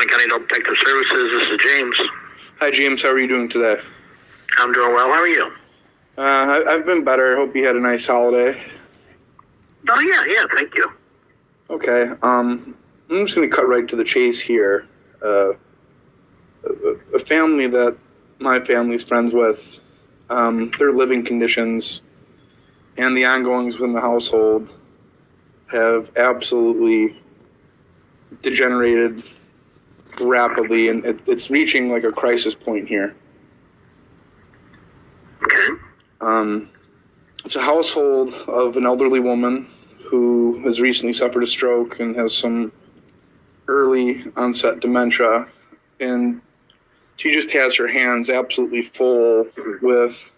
Cumberland County Adult Protective Services. This is James. Hi, James. How are you doing today? I'm doing well. How are you? I've been better. I hope you had a nice holiday. Oh, yeah, thank you. Okay. I'm just going to cut right to the chase here. A family that my family's friends with, their living conditions and the ongoings within the household have absolutely degenerated rapidly, and it's reaching like a crisis point here. Okay. It's a household of an elderly woman who has recently suffered a stroke and has some early onset dementia, and she just has her hands absolutely full with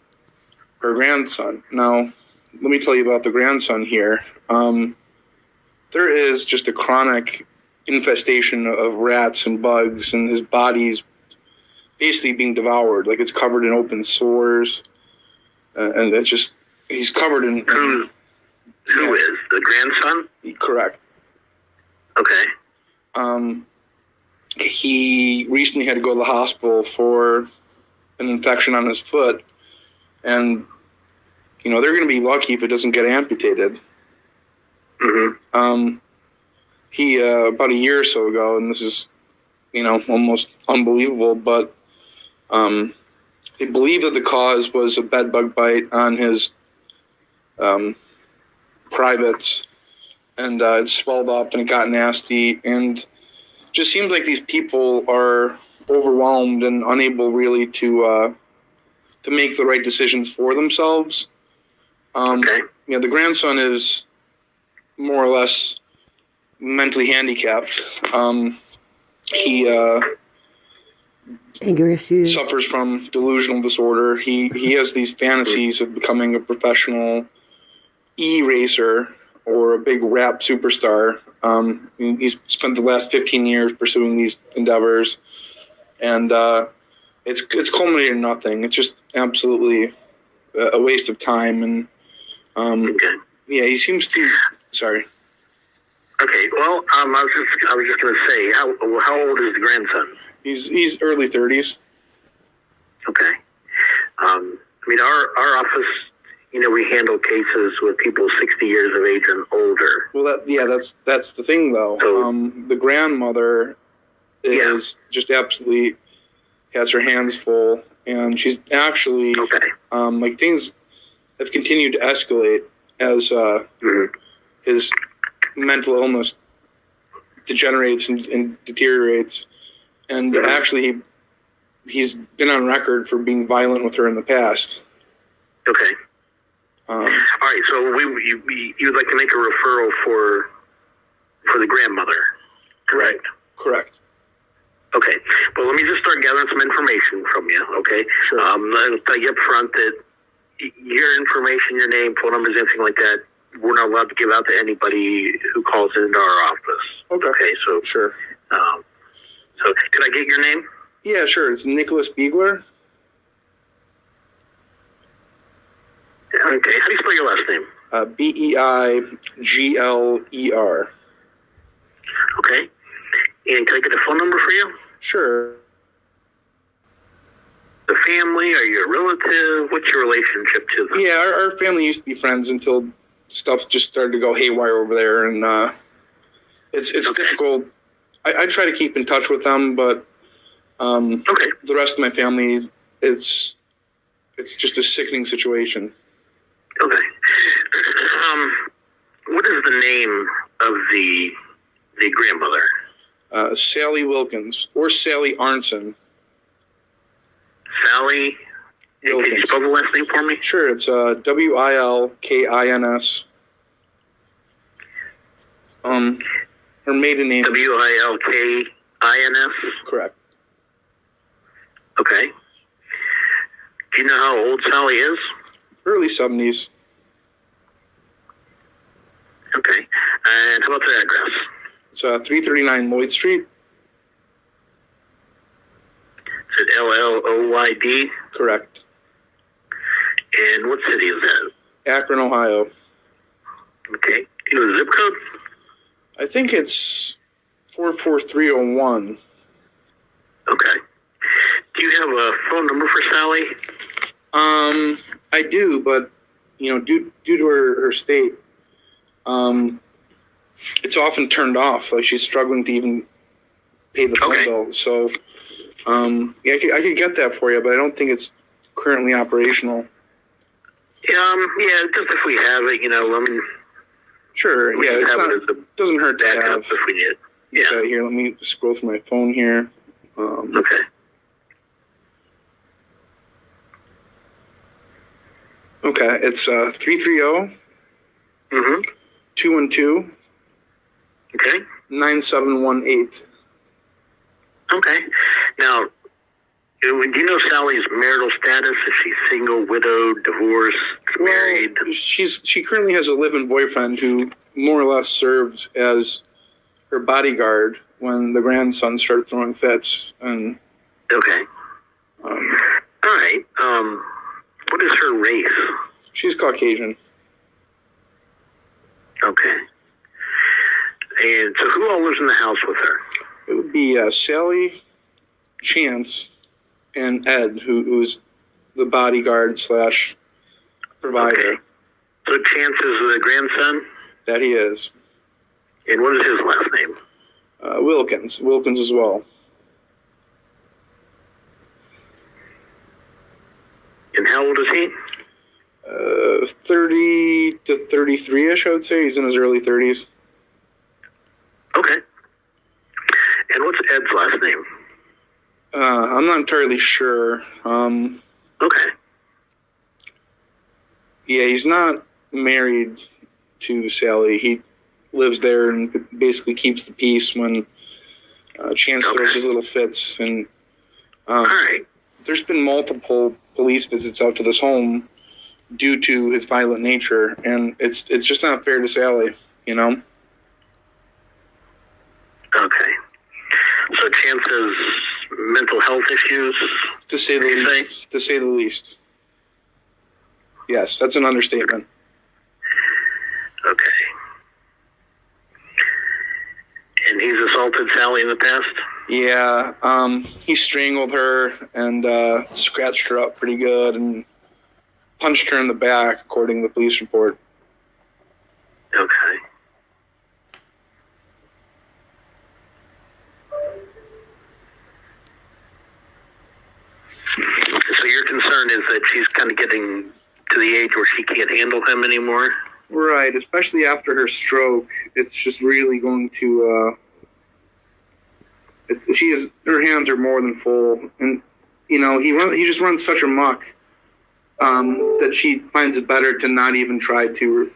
her grandson. Now, let me tell you about the grandson here. There is just a chronic infestation of rats and bugs, and his body's basically being devoured. Like, it's covered in open sores, and it's just, he's covered in... Who is? The grandson? Correct. Okay. He recently had to go to the hospital for an infection on his foot, and, you know, they're going to be lucky if it doesn't get amputated. Mm-hmm. He, about a year or so ago, and this is, you know, almost unbelievable, but they believe that the cause was a bed bug bite on his privates, and it swelled up and it got nasty, and it just seems like these people are overwhelmed and unable really to make the right decisions for themselves. Okay. Yeah, the grandson is more or less mentally handicapped. He anger issues, suffers from delusional disorder. He has these fantasies of becoming a professional e-racer or a big rap superstar. He's spent the last 15 years pursuing these endeavors, and it's culminated in nothing. It's just absolutely a waste of time. And Okay. yeah, he seems to. Sorry. Okay. Well, I was just going to say, how old is the grandson? He's early 30s. Okay. I mean, our office, you know, we handle cases with people 60 years of age and older. Well, that's the thing, though. So, the grandmother is just absolutely has her hands full, and she's actually like, things have continued to escalate as his mental illness degenerates and deteriorates, and actually he's been on record for being violent with her in the past. Okay. All right, so you'd like to make a referral for the grandmother, correct? Correct. Okay. Well, let me just start gathering some information from you, okay? Sure. I'll tell you up front that your information, your name, phone numbers, anything like that, we're not allowed to give out to anybody who calls into our office. Okay. So sure. So could I get your name? Yeah, sure. It's Nicholas Beigler. Okay. How do you spell your last name? Beigler. Okay. And can I get a phone number for you? Sure. The family? Are you a relative? What's your relationship to them? Yeah, our family used to be friends until stuff just started to go haywire over there, and it's difficult. I try to keep in touch with them, but the rest of my family, it's just a sickening situation. Okay. What is the name of the grandmother? Sally Wilkins, or Sally Arnson. Sally? Wilkins. Can you spell the last name for me? Sure, it's Wilkins. Her maiden name Wilkins? Correct. Okay. Do you know how old Sally is? Early 70s. Okay. And how about the address? It's 339 Lloyd Street. Is it Lloyd? Correct. And what city is that? Akron, Ohio. Okay. You know the zip code? I think it's 44301. Okay. Do you have a phone number for Sally? I do, but due to her state, it's often turned off. Like she's struggling to even pay the phone bill. So, yeah, I could get that for you, but I don't think it's currently operational. Yeah, just if we have it, Sure. Yeah, it doesn't hurt to have. If we need it. Yeah. Okay, here, let me scroll through my phone here. Okay. Okay, it's 330 212 9718. Okay. Now, do you know Sally's marital status? Is she single, widowed, divorced, married? She currently has a live-in boyfriend who more or less serves as her bodyguard when the grandson started throwing fits. And okay. All right. What is her race? She's Caucasian. Okay. And so who all lives in the house with her? It would be Sally, Chance, and Ed, who's the bodyguard / provider. Okay. So Chance is the grandson? That he is. And what is his last name? Wilkins. Wilkins as well. And how old is he? 30 to 33-ish, I would say. He's in his early 30s. Okay. And what's Ed's last name? I'm not entirely sure. Okay. Yeah, he's not married to Sally. He lives there and basically keeps the peace when Chance throws his little fits. And all right. There's been multiple police visits out to this home due to his violent nature, and it's just not fair to Sally, Okay. So Chance has mental health issues? To say the least. To say the least. Yes, that's an understatement. Okay. And he's assaulted Sally in the past? Yeah, he strangled her and scratched her up pretty good and punched her in the back, according to the police report. Okay. So your concern is that she's kind of getting to the age where she can't handle him anymore? Right, especially after her stroke. It's just really going to... her hands are more than full. And, he just runs such amok that she finds it better to not even try to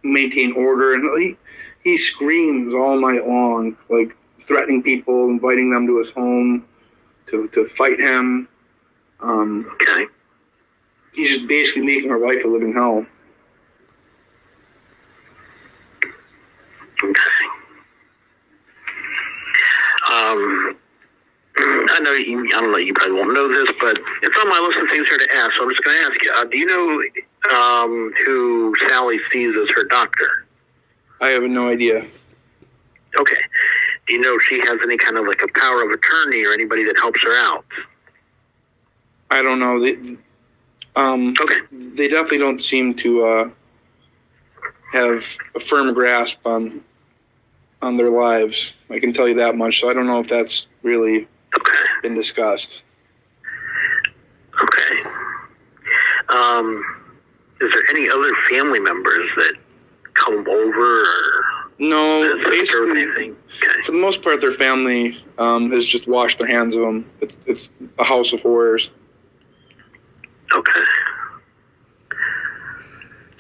maintain order. And he screams all night long, like threatening people, inviting them to his home to fight him. Okay. He's just basically making her life a living hell. Okay. I know I don't know, you probably won't know this, but it's on my list of things here to ask, so I'm just going to ask you. Do you know who Sally sees as her doctor? I have no idea. Okay. Do you know if she has any kind of like a power of attorney or anybody that helps her out? I don't know. Okay. They definitely don't seem to have a firm grasp on their lives. I can tell you that much. So I don't know if that's really been discussed. Okay. Is there any other family members that come over or no? Basically, okay. For the most part, their family has just washed their hands of them. It's a house of horrors. Okay.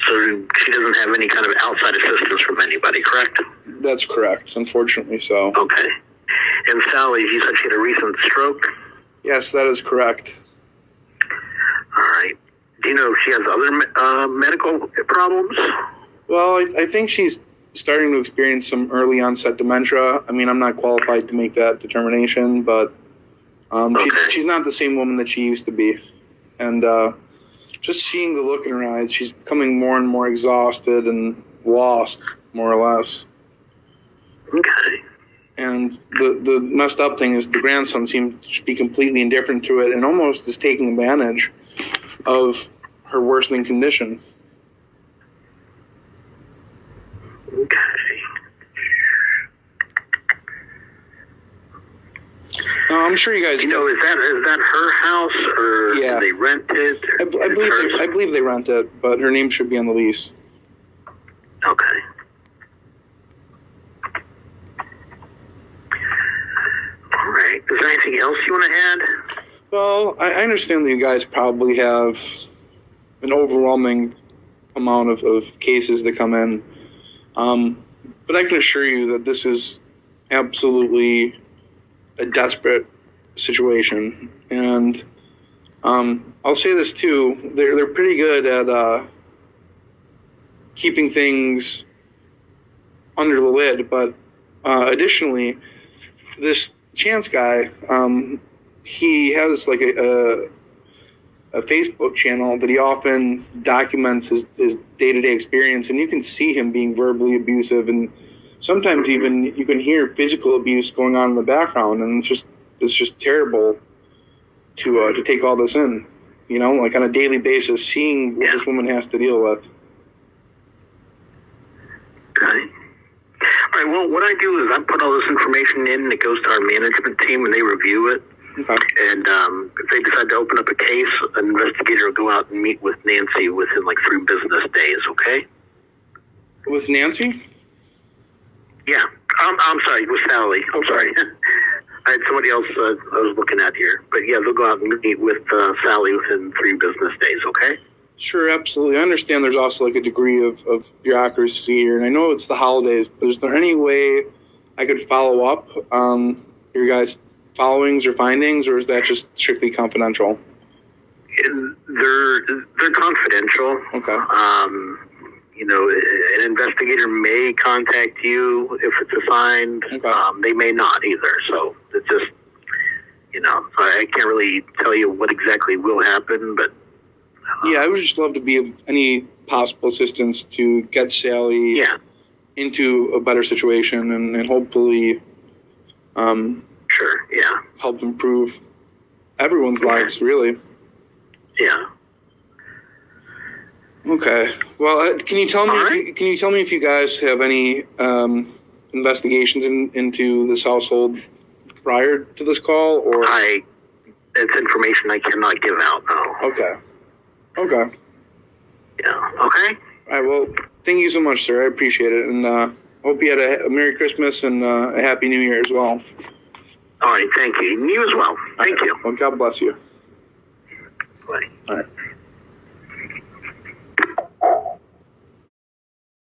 So she doesn't have any kind of outside assistance from anybody, correct? That's correct, unfortunately so. Okay. And Sally, you said she had a recent stroke? Yes, that is correct. All right. Do you know if she has other medical problems? Well, I think she's starting to experience some early onset dementia. I mean, I'm not qualified to make that determination, but she's not the same woman that she used to be. And just seeing the look in her eyes, she's becoming more and more exhausted and lost, more or less. Okay. And the messed up thing is the grandson seemed to be completely indifferent to it and almost is taking advantage of her worsening condition. Okay. I'm sure you guys. Is that her house, or do they rent it? I believe they rent it, but her name should be on the lease. Okay. All right. Is there anything else you want to add? Well, I understand that you guys probably have an overwhelming amount of cases that come in, but I can assure you that this is absolutely a desperate situation. And I'll say this too: they're pretty good at keeping things under the lid. But additionally, this Chance guy, he has like a Facebook channel that he often documents his day-to-day experience, and you can see him being verbally abusive, and sometimes even you can hear physical abuse going on in the background, and it's just terrible to take all this in, like on a daily basis, seeing what this woman has to deal with. Okay. All right, well, what I do is I put all this information in, and it goes to our management team, and they review it. Okay. And if they decide to open up a case, an investigator will go out and meet with Nancy within like 3 business days, okay? With Nancy? Yeah. I'm sorry, with Sally. I'm sorry. I had somebody else I was looking at here. But yeah, they'll go out and meet with Sally within 3 business days, okay? Sure, absolutely. I understand there's also like a degree of bureaucracy here, and I know it's the holidays, but is there any way I could follow up on your guys' followings or findings, or is that just strictly confidential? They're confidential. Okay. An investigator may contact you if it's assigned. Okay. They may not either. So it's just, I can't really tell you what exactly will happen, but. Yeah, I would just love to be of any possible assistance to get Sally into a better situation and hopefully sure, yeah. help improve everyone's lives, really. Yeah. Okay. Well, can you tell me if you guys have any investigations into this household prior to this call, or it's information I cannot give out now. Okay. Okay. Yeah. Okay. All right. Well, thank you so much, sir. I appreciate it, and hope you had a Merry Christmas and a Happy New Year as well. All right. Thank you. And you as well. Thank you. Well, God bless you. Bye. All right.